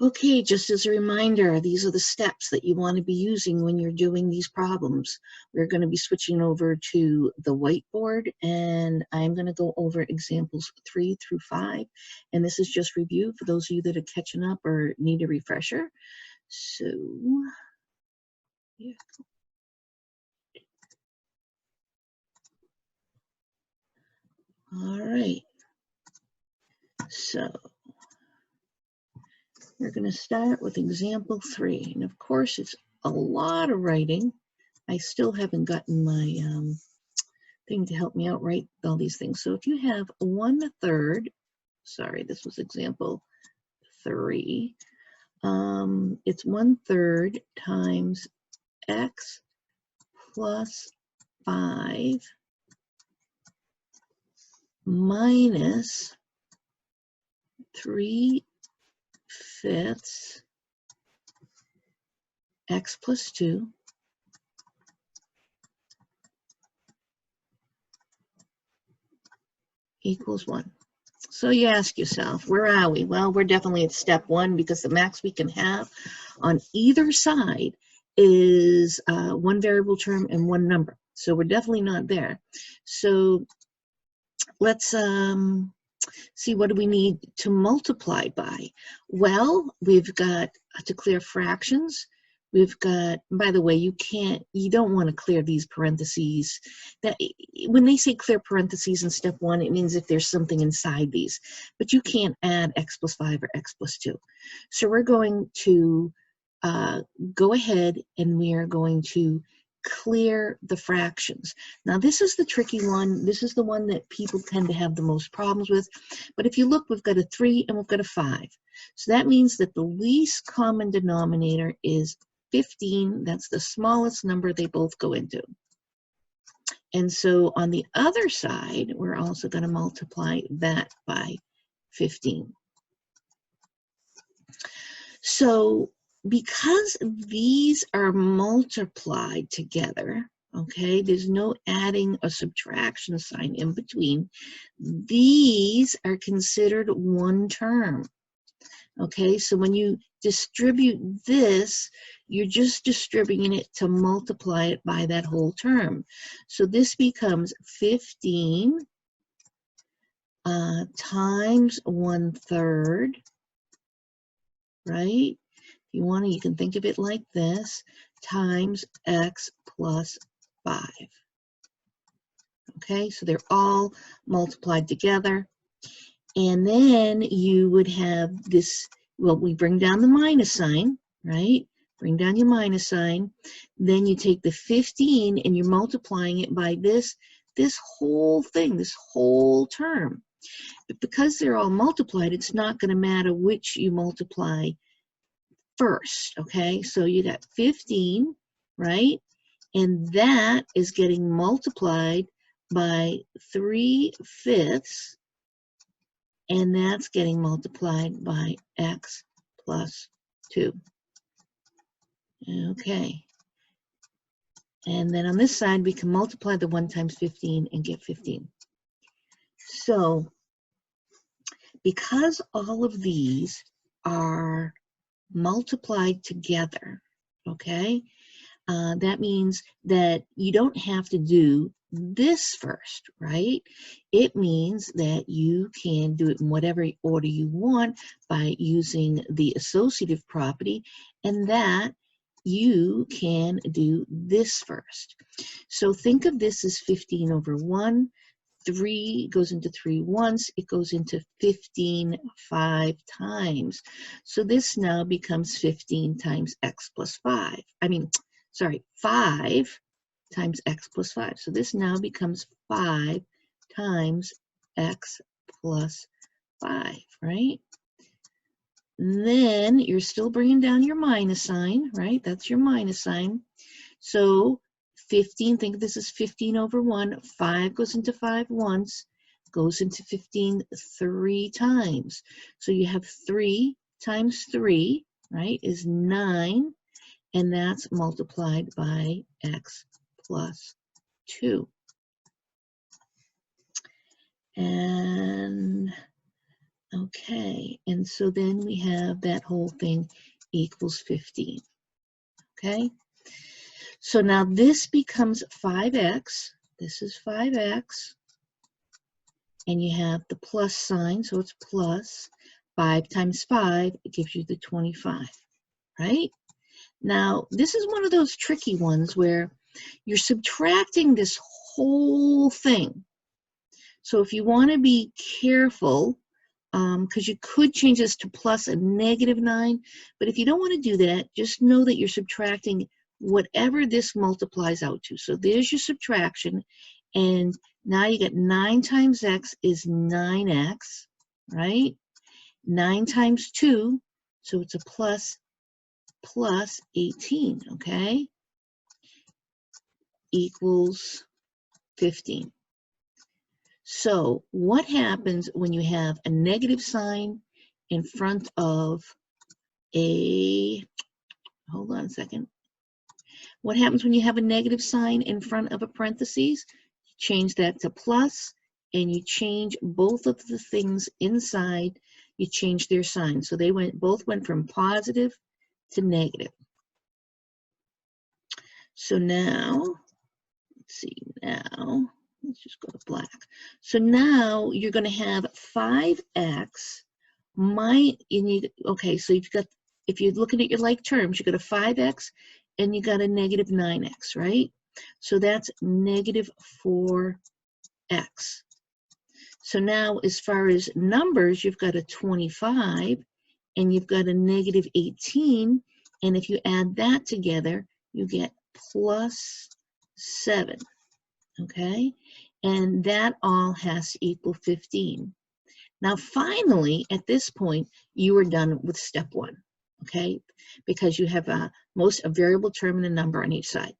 Okay, just as a reminder, these are the steps that you want to be using when you're doing these problems. We're going to be switching over to the whiteboard, and I'm going to go over examples 3 through 5. And this is just review for those of you that are catching up or need a refresher. So, yeah. All right. So, we're going to start with example 3. And of course, it's a lot of writing. I still haven't gotten my thing to help me out write all these things. So if you have 1/3, sorry, this was example 3, it's 1/3 times x plus 5 minus 3/5 x plus 2 equals 1. So you ask yourself, where are we? Well, we're definitely at step 1 because the max we can have on either side is one variable term and one number. So we're definitely not there. So let's see, what do we need to multiply by? Well, we've got to clear fractions. We've got, by the way, you don't want to clear these parentheses. That when they say clear parentheses in step 1, it means if there's something inside these, but you can't add x plus 5 or x plus 2. So we're going to go ahead and we are going to clear the fractions. Now this is the tricky one. This is the one that people tend to have the most problems with. But if you look, we've got a 3 and we've got a 5. So that means that the least common denominator is 15. That's the smallest number they both go into. And so on the other side, we're also going to multiply that by 15. So because these are multiplied together, okay, there's no adding or subtraction sign in between, these are considered one term. Okay, so when you distribute this, you're just distributing it to multiply it by that whole term. So this becomes 15 times 1/3, right? If you want to, you can think of it like this, times x plus 5. Okay, so they're all multiplied together. And then you would have this, well, we bring down the minus sign, right? Bring down your minus sign. Then you take the 15 and you're multiplying it by this whole thing, this whole term. But because they're all multiplied, it's not going to matter which you multiply first, okay? So you got 15, right? And that is getting multiplied by 3/5, and that's getting multiplied by x plus 2. Okay. And then on this side, we can multiply the 1 times 15 and get 15. So because all of these are multiplied together, okay, that means that you don't have to do this first, right? It means that you can do it in whatever order you want by using the associative property, and that you can do this first. So think of this as 15 over 1. 3 goes into 3 once, it goes into 15 5 times. So this now becomes 15 times x plus 5. 5 times x plus 5. So this now becomes 5 times x plus 5, right? And then you're still bringing down your minus sign, right? That's your minus sign. So 15, think of this as 15 over 1. 5 goes into 5 once, goes into 15 3 times. So you have 3 times 3, right, is 9, and that's multiplied by x plus 2. And Okay, and so then we have that whole thing equals 15. Okay, so now this becomes 5x. This is 5x. And you have the plus sign, so it's plus 5 times 5, it gives you the 25, right? Now, this is one of those tricky ones where you're subtracting this whole thing. So if you want to be careful, because you could change this to plus a negative 9, but if you don't want to do that, just know that you're subtracting whatever this multiplies out to. So there's your subtraction, and now you get 9 times x is 9x, right? 9 times 2, so it's a plus 18, okay? Equals 15. So what happens when you have a negative sign in front of a, hold on a second. What happens when you have a negative sign in front of a parentheses? Change that to plus, and you change both of the things inside, you change their sign. So they both went from positive to negative. So now, let's see, now, let's just go to black. So now you're going to have 5x okay, so you've got, if you're looking at your like terms, you got a 5x and you got a negative 9x, right? So that's negative 4x. So now as far as numbers, you've got a 25 and you've got a negative 18. And if you add that together, you get plus 7, okay? And that all has to equal 15. Now, finally, at this point, you are done with step 1, okay? Because you have a variable term and a number on each side.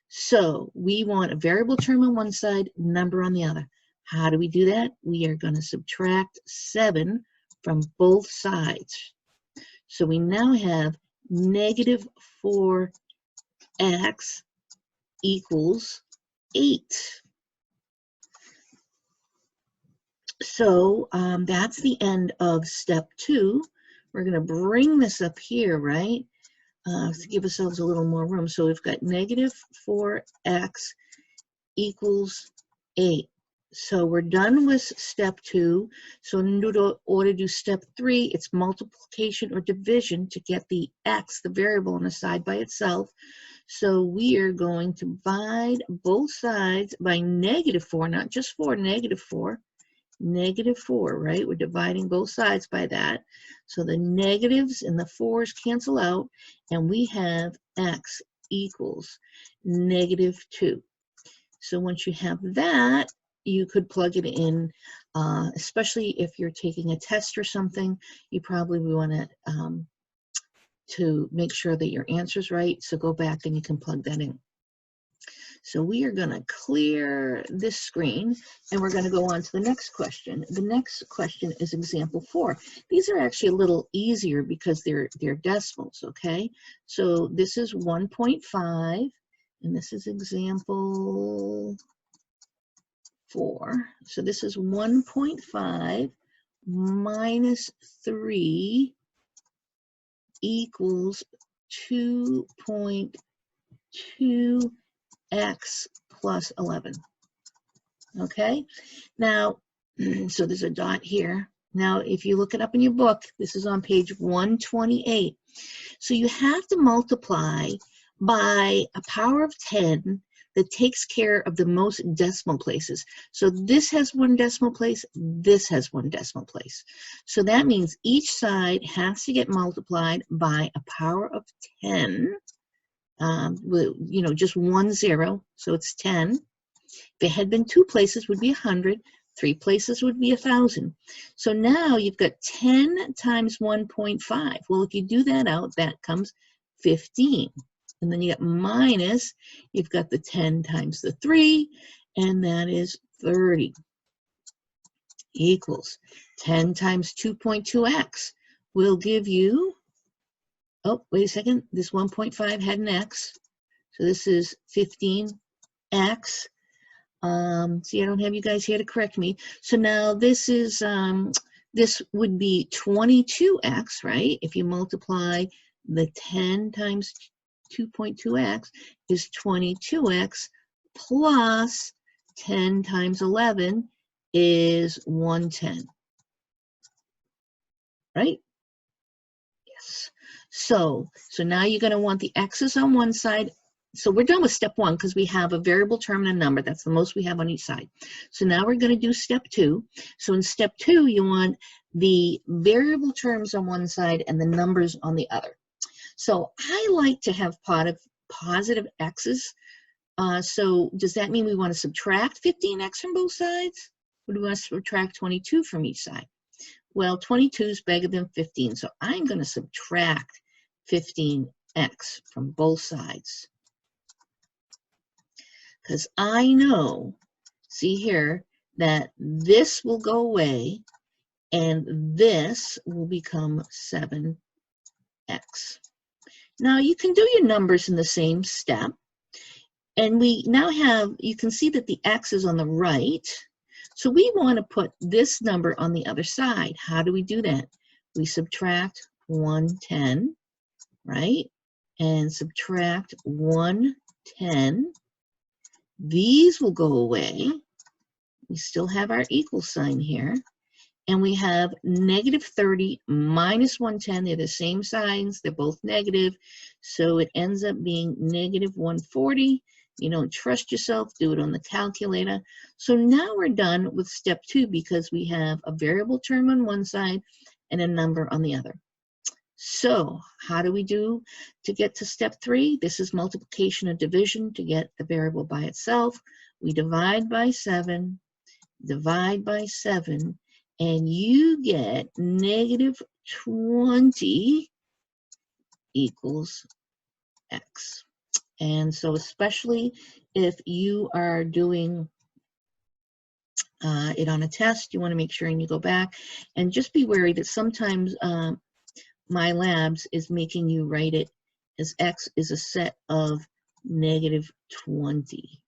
So we want a variable term on one side, number on the other. How do we do that? We are going to subtract 7 from both sides. So we now have negative 4x equals 8. So that's the end of step 2. We're going to bring this up here, right, to give ourselves a little more room. So we've got negative 4x equals 8. So we're done with step 2. So in order to do step 3, it's multiplication or division to get the x, the variable, on the side by itself. So we are going to divide both sides by negative 4, not just 4, negative 4. Negative 4, right? We're dividing both sides by that. So the negatives and the 4s cancel out, and we have x equals negative 2. So once you have that, you could plug it in, especially if you're taking a test or something. You probably want to make sure that your answer's right. So go back and you can plug that in. So we are going to clear this screen and we're going to go on to the next question. The next question is example 4. These are actually a little easier because they're decimals, okay? So this is 1.5 and this is example 4. So this is 1.5 minus 3 equals 2.2 x plus 11. Okay, now, so there's a dot here. Now, if you look it up in your book, this is on page 128. So you have to multiply by a power of 10 that takes care of the most decimal places. So this has 1 decimal place, this has 1 decimal place. So that means each side has to get multiplied by a power of 10. You know, just 1 0, so it's 10. If it had been 2 places, would be 100. 3 places would be 1,000. So now you've got 10 times 1.5. Well, if you do that out, that comes 15. And then you get minus, you've got the 10 times the 3, and that is 30. Equals 10 times 2.2x will give you, oh, wait a second, this 1.5 had an x, so this is 15x. See, I don't have you guys here to correct me. So now this is this would be 22x, right? If you multiply the 10 times 2.2x is 22x plus 10 times 11 is 110, right? Yes. So now you're going to want the x's on one side. So we're done with step one because we have a variable term and a number. That's the most we have on each side. So now we're going to do step two. So in step two, you want the variable terms on one side and the numbers on the other. So I like to have positive x's. So does that mean we want to subtract 15x from both sides? Or do we want to subtract 22 from each side? Well, 22 is bigger than 15, so I'm going to subtract 15x from both sides. Because I know, see here, that this will go away and this will become 7x. Now you can do your numbers in the same step. And we now have, you can see that the x is on the right. So we want to put this number on the other side. How do we do that? We subtract 110, right? And subtract 110. These will go away. We still have our equal sign here. And we have negative 30 minus 110. They're the same signs. They're both negative. So it ends up being negative 140. You don't trust yourself, do it on the calculator. So now we're done with step two because we have a variable term on one side and a number on the other. So how do we do to get to step three? This is multiplication or division to get the variable by itself. We divide by 7, and you get negative 20 equals x. And so especially if you are doing it on a test, you want to make sure and you go back and just be wary that sometimes My Labs is making you write it as x is a set of negative 20.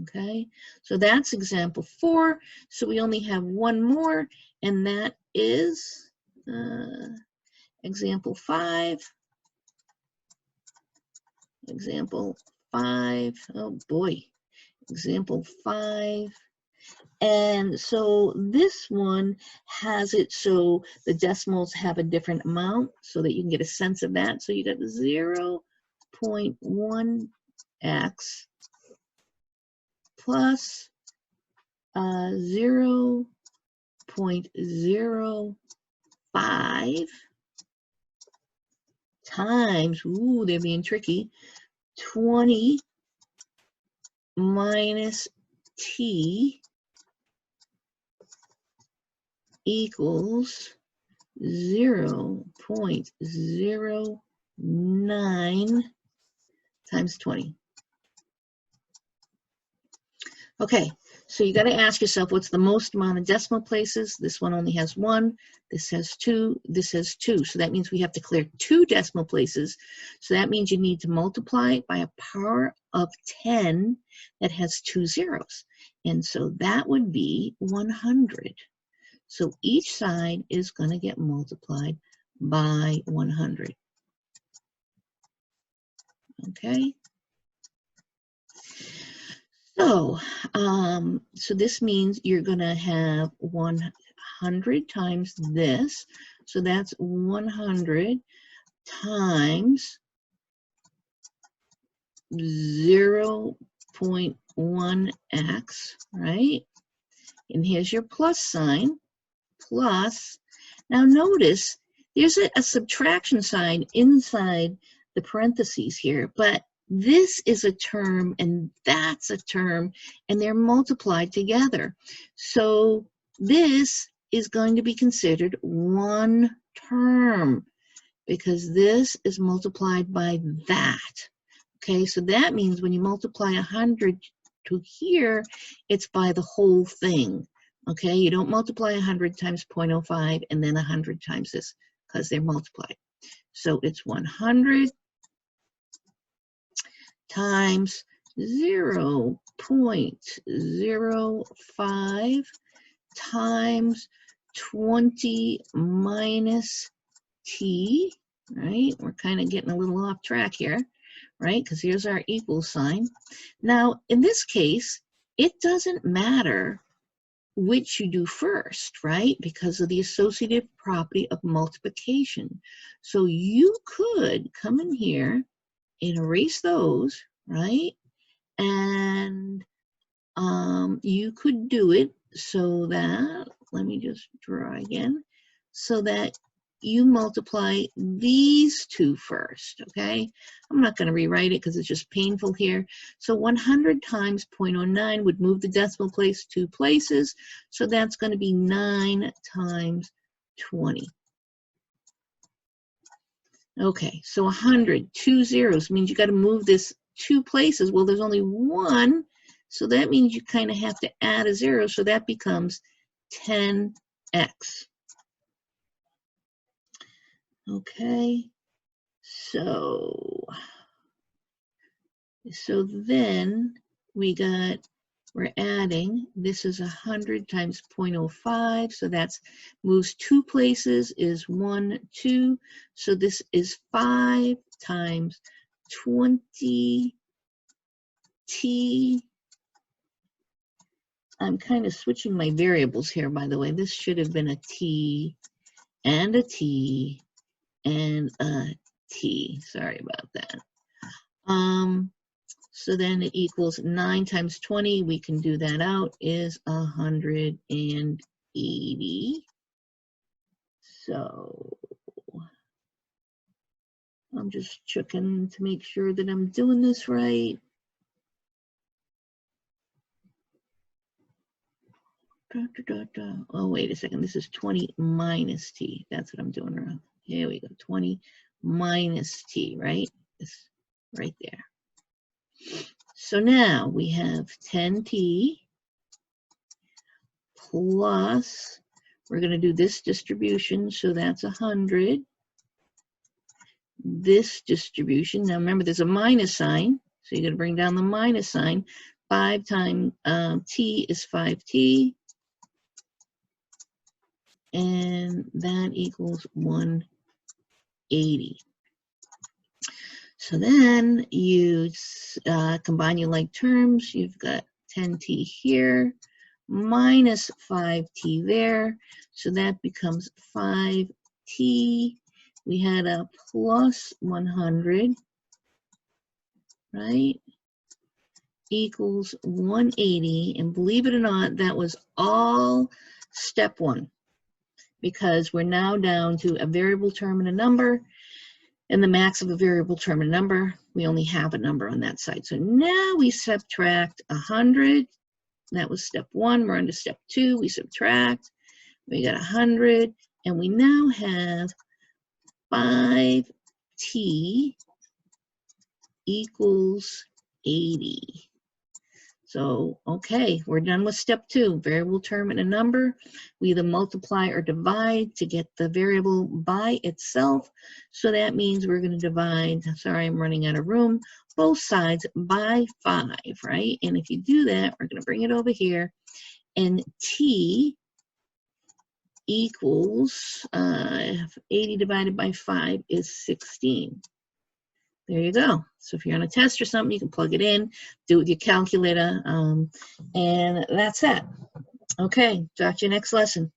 Okay, so that's example 4. So we only have one more, and that is example 5. Example 5. Oh boy, example 5. And so this one has it so the decimals have a different amount so that you can get a sense of that. So you got 0.1x plus 0.05 times, ooh, they're being tricky, 20 minus t equals 0.09 times 20. Okay, so you got to ask yourself, what's the most amount of decimal places? This one only has 1, this has 2, this has 2. So that means we have to clear 2 decimal places. So that means you need to multiply it by a power of 10 that has 2 zeros. And so that would be 100. So each side is going to get multiplied by 100. Okay. So, so this means you're going to have 100 times this. So that's 100 times 0.1x, right? And here's your plus sign, plus. Now notice there's a subtraction sign inside the parentheses here, but this is a term and that's a term, and they're multiplied together. So this is going to be considered one term because this is multiplied by that. Okay, so that means when you multiply 100 to here, it's by the whole thing. Okay, you don't multiply 100 times 0.05 and then 100 times this because they're multiplied. So it's 100 times 0.05 times 20 minus t, right? We're kind of getting a little off track here, right? Because here's our equal sign. Now, in this case, it doesn't matter which you do first, right? Because of the associative property of multiplication. So you could come in here and erase those, right? And you could do it so that, let me just draw again, so that you multiply these two first, okay? I'm not going to rewrite it because it's just painful here. So 100 times 0.09 would move the decimal place 2 places, so that's going to be 9 times 20. Okay, so 100, 2 zeros means you got to move this 2 places. Well, there's only one, so that means you kind of have to add a 0, so that becomes 10x. Okay, so then we're adding, this is 100 times 0.05, so that's moves 2 places is 1, 2, so this is 5 times 20 t. I'm kind of switching my variables here, by the way. This should have been a t and a t and a t. Sorry about that. So then it equals 9 times 20. We can do that out, is 180. So I'm just checking to make sure that I'm doing this right. Oh, wait a second. This is 20 minus t. That's what I'm doing wrong. Here we go. 20 minus t, right? It's right there. So now we have 10t plus, we're going to do this distribution, so that's 100. This distribution, now remember there's a minus sign, so you're going to bring down the minus sign. 5 times t is 5t, and that equals 180. So then you combine your like terms. You've got 10t here minus 5t there. So that becomes 5t. We had a plus 100, right? Equals 180. And believe it or not, that was all step 1. Because we're now down to a variable term and a number. And the max of a variable term and number, we only have a number on that side. So now we subtract 100. That was step 1. We're on to step 2. We subtract. We got 100. And we now have 5t equals 80. So, okay, we're done with step 2, variable term and a number. We either multiply or divide to get the variable by itself. So that means we're going to divide, sorry, I'm running out of room, both sides by 5, right? And if you do that, we're going to bring it over here. And t equals 80 divided by 5 is 16. There you go. So if you're on a test or something, you can plug it in, do it with your calculator, and that's that. Okay, talk to you next lesson.